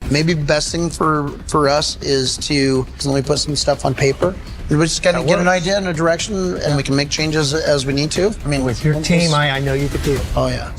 Maybe the best thing for us is to let me put some stuff on paper. We just kind of get an idea and a direction, and we can make changes as we need to. I mean, with your team, I know you could do it. Oh, yeah.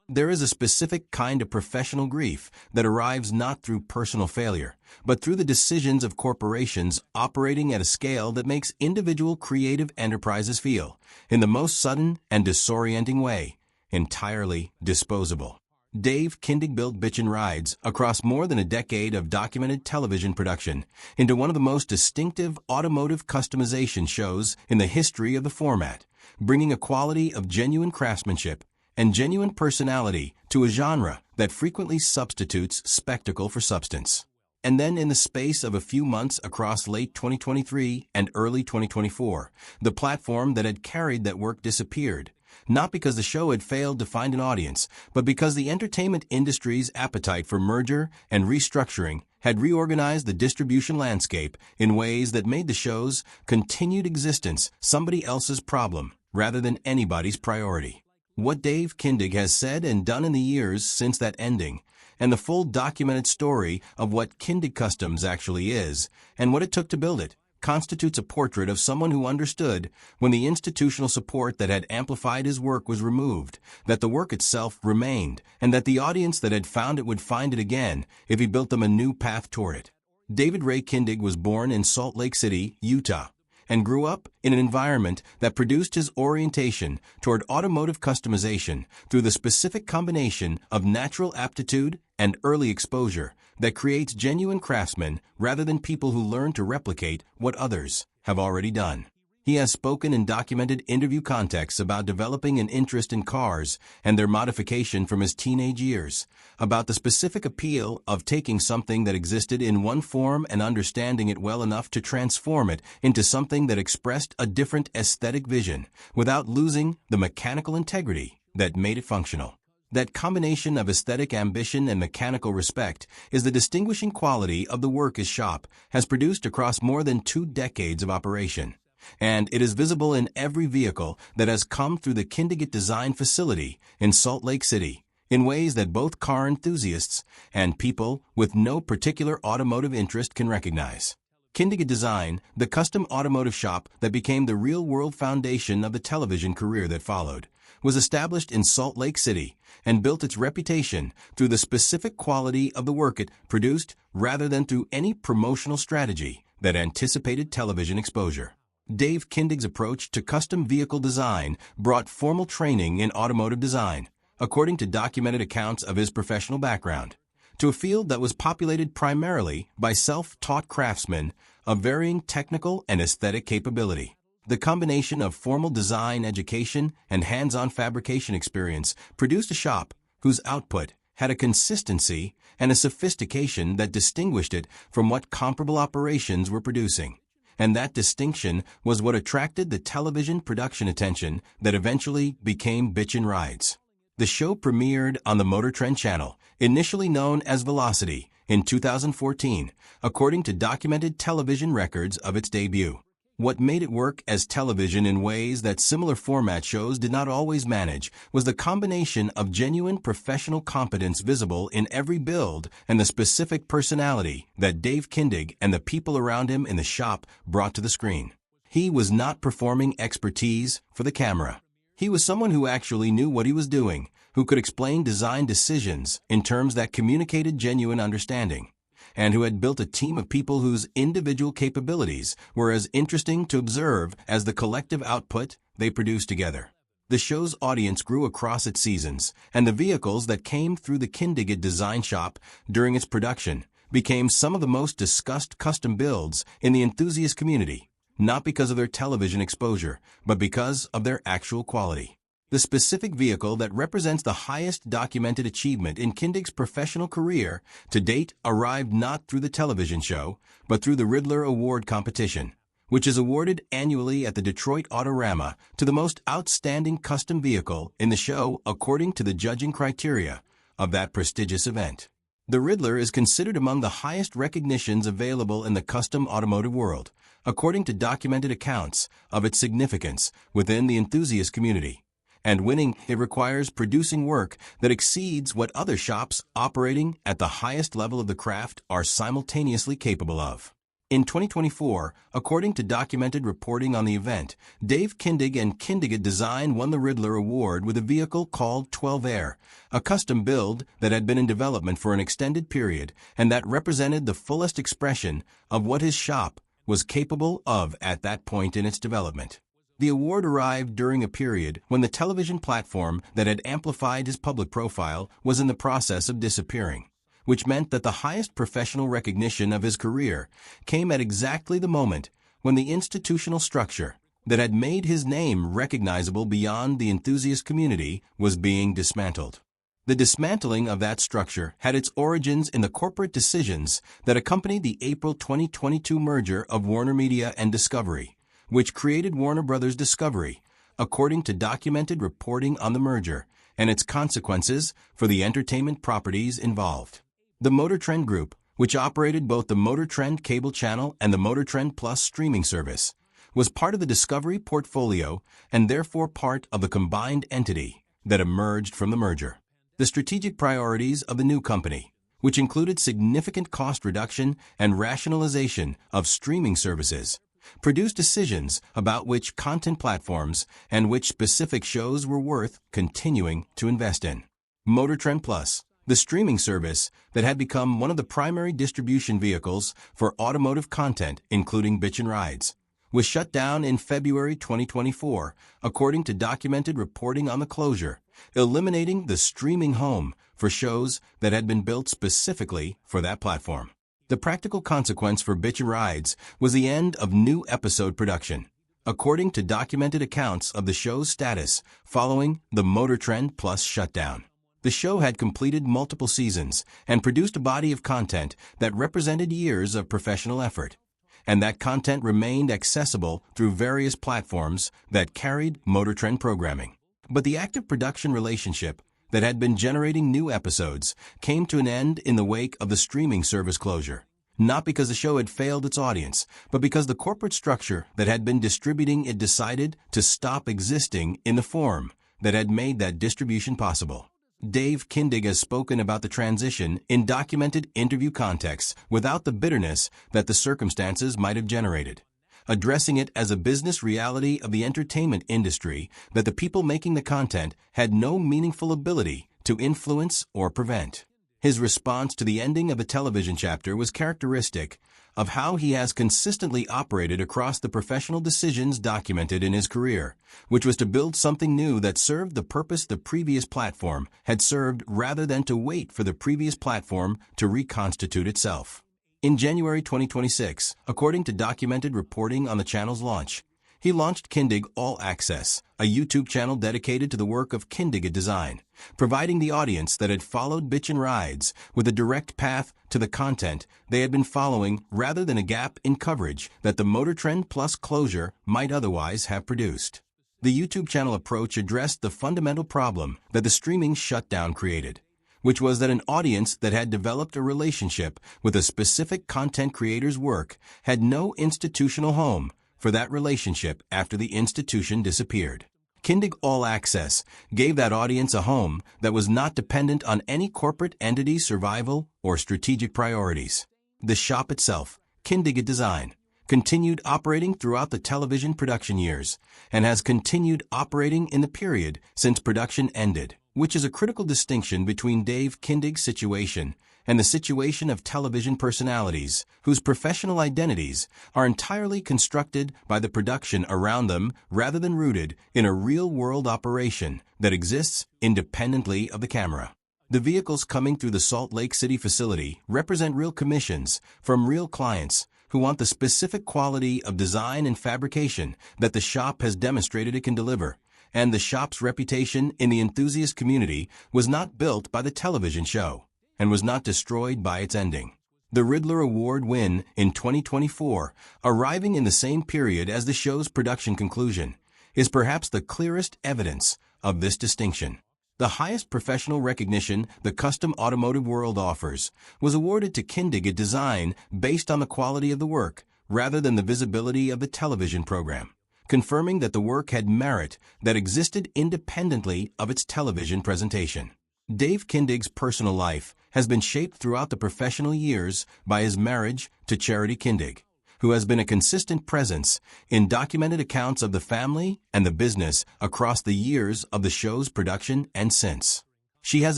There is a specific kind of professional grief that arrives not through personal failure, but through the decisions of corporations operating at a scale that makes individual creative enterprises feel, in the most sudden and disorienting way, entirely disposable. Dave Kindig built Bitchin Rides across more than a decade of documented television production into one of the most distinctive automotive customization shows in the history of the format, bringing a quality of genuine craftsmanship and genuine personality to a genre that frequently substitutes spectacle for substance. And then in the space of a few months across late 2023 and early 2024, the platform that had carried that work disappeared, not because the show had failed to find an audience, but because the entertainment industry's appetite for merger and restructuring had reorganized the distribution landscape in ways that made the show's continued existence somebody else's problem rather than anybody's priority. What Dave Kindig has said and done in the years since that ending, and the full documented story of what Kindig Customs actually is, and what it took to build it, constitutes a portrait of someone who understood, when the institutional support that had amplified his work was removed, that the work itself remained, and that the audience that had found it would find it again if he built them a new path toward it. David Ray Kindig was born in Salt Lake City, Utah, and grew up in an environment that produced his orientation toward automotive customization through the specific combination of natural aptitude and early exposure that creates genuine craftsmen rather than people who learn to replicate what others have already done. He has spoken in documented interview contexts about developing an interest in cars and their modification from his teenage years, about the specific appeal of taking something that existed in one form and understanding it well enough to transform it into something that expressed a different aesthetic vision without losing the mechanical integrity that made it functional. That combination of aesthetic ambition and mechanical respect is the distinguishing quality of the work his shop has produced across more than 2 decades of operation. And it is visible in every vehicle that has come through the Kindig-It design facility in Salt Lake City in ways that both car enthusiasts and people with no particular automotive interest can recognize. Kindig-It Design, the custom automotive shop that became the real-world foundation of the television career that followed, was established in Salt Lake City and built its reputation through the specific quality of the work it produced rather than through any promotional strategy that anticipated television exposure. Dave Kindig's approach to custom vehicle design brought formal training in automotive design, according to documented accounts of his professional background, to a field that was populated primarily by self-taught craftsmen of varying technical and aesthetic capability. The combination of formal design education and hands-on fabrication experience produced a shop whose output had a consistency and a sophistication that distinguished it from what comparable operations were producing. And that distinction was what attracted the television production attention that eventually became Bitchin Rides. The show premiered on the Motor Trend channel, initially known as Velocity, in 2014, according to documented television records of its debut. What made it work as television in ways that similar format shows did not always manage was the combination of genuine professional competence visible in every build and the specific personality that Dave Kindig and the people around him in the shop brought to the screen. He was not performing expertise for the camera. He was someone who actually knew what he was doing, who could explain design decisions in terms that communicated genuine understanding, and who had built a team of people whose individual capabilities were as interesting to observe as the collective output they produced together. The show's audience grew across its seasons, and the vehicles that came through the Kindig-It design shop during its production became some of the most discussed custom builds in the enthusiast community, not because of their television exposure, but because of their actual quality. The specific vehicle that represents the highest documented achievement in Kindig's professional career to date arrived not through the television show, but through the Riddler Award competition, which is awarded annually at the Detroit Autorama to the most outstanding custom vehicle in the show according to the judging criteria of that prestigious event. The Riddler is considered among the highest recognitions available in the custom automotive world, according to documented accounts of its significance within the enthusiast community, And winning, it requires producing work that exceeds what other shops operating at the highest level of the craft are simultaneously capable of. In 2024, according to documented reporting on the event, Dave Kindig and Kindig-It Design won the Riddler Award with a vehicle called 12 Air, a custom build that had been in development for an extended period and that represented the fullest expression of what his shop was capable of at that point in its development. The award arrived during a period when the television platform that had amplified his public profile was in the process of disappearing, which meant that the highest professional recognition of his career came at exactly the moment when the institutional structure that had made his name recognizable beyond the enthusiast community was being dismantled. The dismantling of that structure had its origins in the corporate decisions that accompanied the April 2022 merger of Warner Media and Discovery, which created Warner Bros. Discovery, according to documented reporting on the merger and its consequences for the entertainment properties involved. The Motor Trend Group, which operated both the Motor Trend cable channel and the Motor Trend Plus streaming service, was part of the Discovery portfolio and therefore part of the combined entity that emerged from the merger. The strategic priorities of the new company, which included significant cost reduction and rationalization of streaming services, produced decisions about which content platforms and which specific shows were worth continuing to invest in. Motor Trend Plus, the streaming service that had become one of the primary distribution vehicles for automotive content, including Bitchin Rides, was shut down in February 2024, according to documented reporting on the closure, eliminating the streaming home for shows that had been built specifically for that platform. The practical consequence for Bitchin Rides was the end of new episode production, according to documented accounts of the show's status following the Motor Trend Plus shutdown. The show had completed multiple seasons and produced a body of content that represented years of professional effort, and that content remained accessible through various platforms that carried Motor Trend programming. But the active production relationship that had been generating new episodes came to an end in the wake of the streaming service closure, not because the show had failed its audience, but because the corporate structure that had been distributing it decided to stop existing in the form that had made that distribution possible. Dave Kindig has spoken about the transition in documented interview contexts without the bitterness that the circumstances might have generated, addressing it as a business reality of the entertainment industry that the people making the content had no meaningful ability to influence or prevent. His response to the ending of the television chapter was characteristic of how he has consistently operated across the professional decisions documented in his career, which was to build something new that served the purpose the previous platform had served rather than to wait for the previous platform to reconstitute itself. In January 2026, according to documented reporting on the channel's launch, he launched Kindig All Access, a YouTube channel dedicated to the work of Kindig-It Design, providing the audience that had followed Bitchin Rides with a direct path to the content they had been following rather than a gap in coverage that the Motor Trend Plus closure might otherwise have produced. The YouTube channel approach addressed the fundamental problem that the streaming shutdown created, which was that an audience that had developed a relationship with a specific content creator's work had no institutional home for that relationship after the institution disappeared. Kindig All Access gave that audience a home that was not dependent on any corporate entity's survival or strategic priorities. The shop itself, Kindig-It Design, continued operating throughout the television production years and has continued operating in the period since production ended, which is a critical distinction between Dave Kindig's situation and the situation of television personalities whose professional identities are entirely constructed by the production around them rather than rooted in a real-world operation that exists independently of the camera. The vehicles coming through the Salt Lake City facility represent real commissions from real clients who want the specific quality of design and fabrication that the shop has demonstrated it can deliver, and the shop's reputation in the enthusiast community was not built by the television show and was not destroyed by its ending. The Riddler Award win in 2024, arriving in the same period as the show's production conclusion, is perhaps the clearest evidence of this distinction. The highest professional recognition the custom automotive world offers was awarded to Kindig-It Design based on the quality of the work rather than the visibility of the television program, confirming that the work had merit that existed independently of its television presentation. Dave Kindig's personal life has been shaped throughout the professional years by his marriage to Charity Kindig, who has been a consistent presence in documented accounts of the family and the business across the years of the show's production and since. She has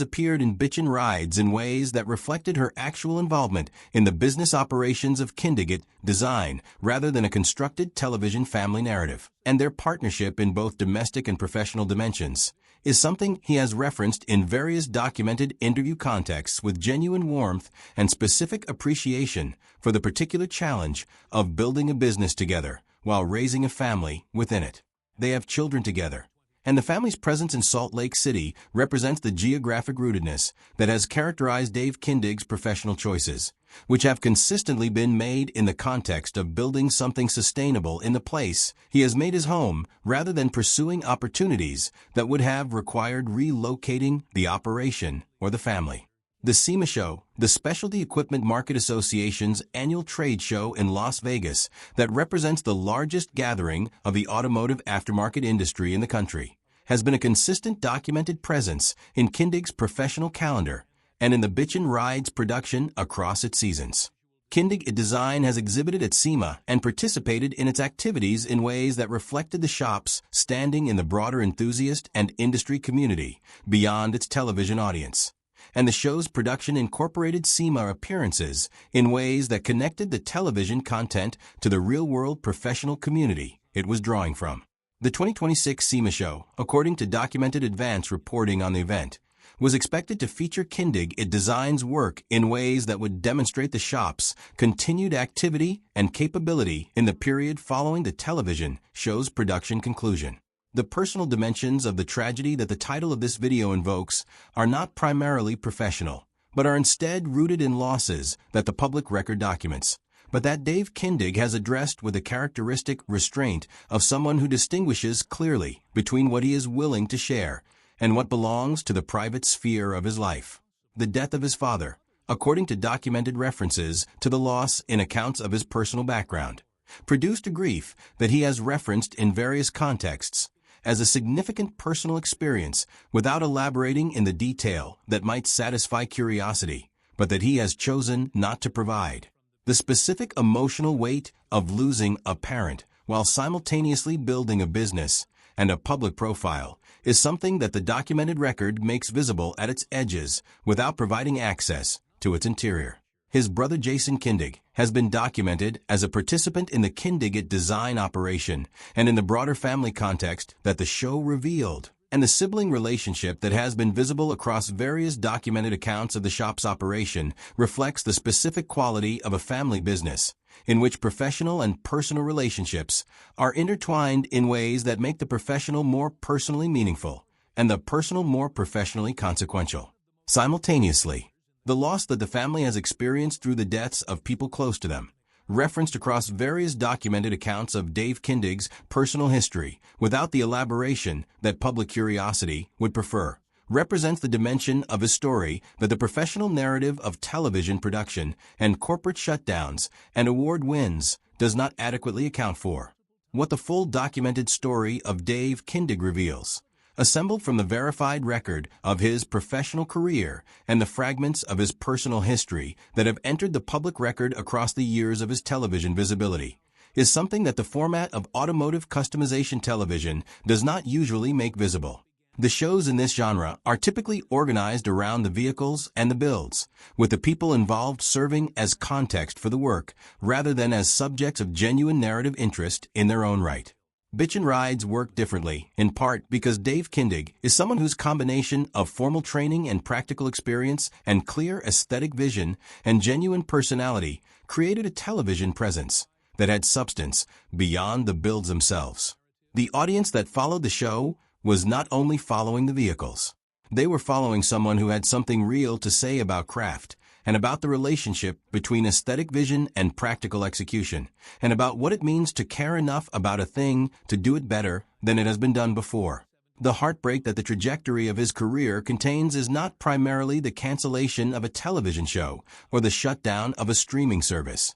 appeared in Bitchin Rides in ways that reflected her actual involvement in the business operations of Kindig-It design rather than a constructed television family narrative. And their partnership in both domestic and professional dimensions is something he has referenced in various documented interview contexts with genuine warmth and specific appreciation for the particular challenge of building a business together while raising a family within it. They have children together, and the family's presence in Salt Lake City represents the geographic rootedness that has characterized Dave Kindig's professional choices, which have consistently been made in the context of building something sustainable in the place he has made his home rather than pursuing opportunities that would have required relocating the operation or the family. The SEMA Show, the Specialty Equipment Market Association's annual trade show in Las Vegas that represents the largest gathering of the automotive aftermarket industry in the country, has been a consistent documented presence in Kindig's professional calendar and in the Bitchin Rides production across its seasons. Kindig-It design has exhibited at SEMA and participated in its activities in ways that reflected the shop's standing in the broader enthusiast and industry community beyond its television audience. And the show's production incorporated SEMA appearances in ways that connected the television content to the real-world professional community it was drawing from. The 2026 SEMA Show, according to documented advance reporting on the event, was expected to feature Kindig-It design's work in ways that would demonstrate the shop's continued activity and capability in the period following the television show's production conclusion. The personal dimensions of the tragedy that the title of this video invokes are not primarily professional, but are instead rooted in losses that the public record documents, but that Dave Kindig has addressed with a characteristic restraint of someone who distinguishes clearly between what he is willing to share and what belongs to the private sphere of his life. The death of his father, according to documented references to the loss in accounts of his personal background, produced a grief that he has referenced in various contexts as a significant personal experience without elaborating in the detail that might satisfy curiosity, but that he has chosen not to provide. The specific emotional weight of losing a parent while simultaneously building a business and a public profile is something that the documented record makes visible at its edges without providing access to its interior. His brother Jason Kindig has been documented as a participant in the Kindig-It design operation and in the broader family context that the show revealed, and the sibling relationship that has been visible across various documented accounts of the shop's operation reflects the specific quality of a family business, in which professional and personal relationships are intertwined in ways that make the professional more personally meaningful and the personal more professionally consequential. Simultaneously, the loss that the family has experienced through the deaths of people close to them, referenced across various documented accounts of Dave Kindig's personal history without the elaboration that public curiosity would prefer, represents the dimension of his story that the professional narrative of television production and corporate shutdowns and award wins does not adequately account for. What the full documented story of Dave Kindig reveals, assembled from the verified record of his professional career and the fragments of his personal history that have entered the public record across the years of his television visibility, is something that the format of automotive customization television does not usually make visible. The shows in this genre are typically organized around the vehicles and the builds, with the people involved serving as context for the work rather than as subjects of genuine narrative interest in their own right. Bitchin Rides work differently, in part because Dave Kindig is someone whose combination of formal training and practical experience and clear aesthetic vision and genuine personality created a television presence that had substance beyond the builds themselves. The audience that followed the show was not only following the vehicles. They were following someone who had something real to say about craft, and about the relationship between aesthetic vision and practical execution, and about what it means to care enough about a thing to do it better than it has been done before. The heartbreak that the trajectory of his career contains is not primarily the cancellation of a television show or the shutdown of a streaming service,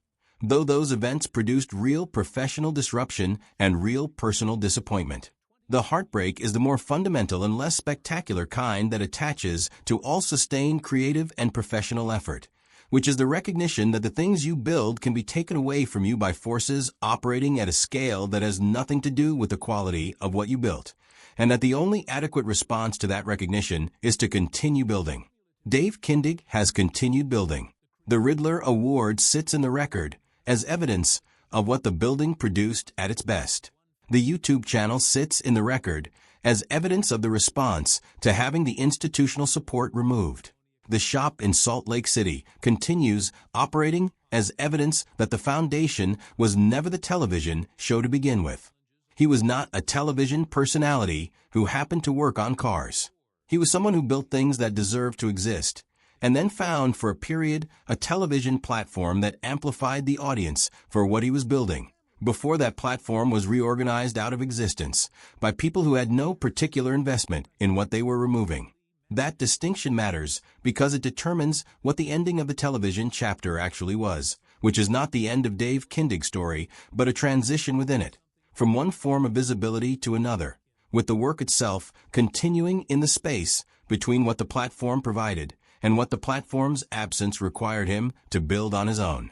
though those events produced real professional disruption and real personal disappointment. The heartbreak is the more fundamental and less spectacular kind that attaches to all sustained creative and professional effort, which is the recognition that the things you build can be taken away from you by forces operating at a scale that has nothing to do with the quality of what you built, and that the only adequate response to that recognition is to continue building. Dave Kindig has continued building. The Riddler Award sits in the record as evidence of what the building produced at its best. The YouTube channel sits in the record as evidence of the response to having the institutional support removed. The shop in Salt Lake City continues operating as evidence that the foundation was never the television show to begin with. He was not a television personality who happened to work on cars. He was someone who built things that deserved to exist, and then found for a period a television platform that amplified the audience for what he was building, before that platform was reorganized out of existence by people who had no particular investment in what they were removing. That distinction matters because it determines what the ending of the television chapter actually was, which is not the end of Dave Kindig's story, but a transition within it, from one form of visibility to another, with the work itself continuing in the space between what the platform provided and what the platform's absence required him to build on his own.